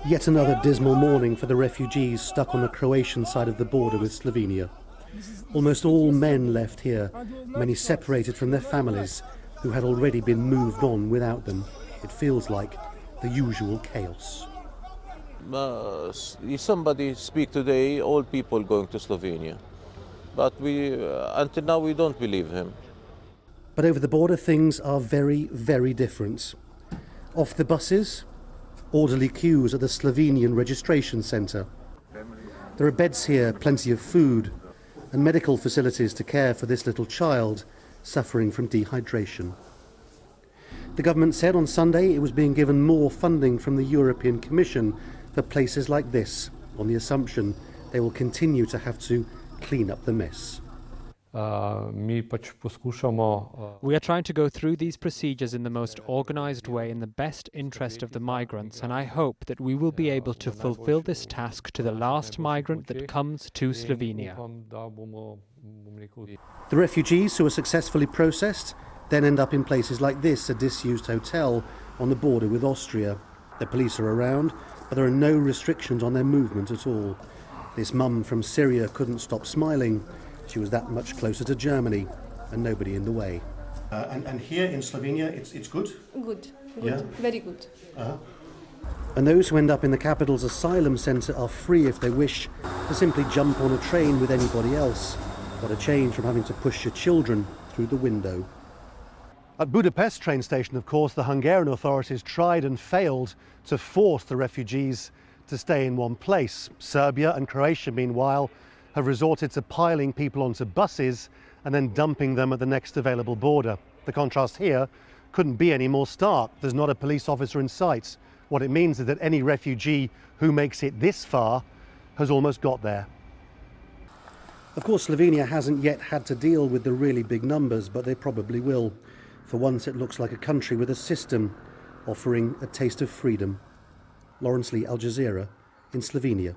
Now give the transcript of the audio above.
Yet another dismal morning for the refugees stuck on the Croatian side of the border with Slovenia. Almost all men left here, many separated from their families who had already been moved on without them. It feels like the usual chaos. Somebody speak today, all people going to Slovenia. But until now we don't believe him. But over the border things are very, very different. Off the buses, orderly queues at the Slovenian registration centre. There are beds here, plenty of food, and medical facilities to care for this little child suffering from dehydration. The government said on Sunday it was being given more funding from the European Commission for places like this, on the assumption they will continue to have to clean up the mess. We are trying to go through these procedures in the most organised way in the best interest of the migrants, and I hope that we will be able to fulfil this task to the last migrant that comes to Slovenia. The refugees who are successfully processed then end up in places like this, a disused hotel on the border with Austria. The police are around, but there are no restrictions on their movement at all. This mum from Syria couldn't stop smiling. She was that much closer to Germany and nobody in the way. And here in Slovenia, it's good? Good, Yeah? very good. And those who end up in the capital's asylum centre are free if they wish to simply jump on a train with anybody else. What a change from having to push your children through the window. At Budapest train station, of course, the Hungarian authorities tried and failed to force the refugees to stay in one place. Serbia and Croatia, meanwhile, have resorted to piling people onto buses and then dumping them at the next available border. The contrast here couldn't be any more stark. There's not a police officer in sight. What it means is that any refugee who makes it this far has almost got there. Of course, Slovenia hasn't yet had to deal with the really big numbers, but they probably will. For once, it looks like a country with a system offering a taste of freedom. Laurence, Al Jazeera in Slovenia.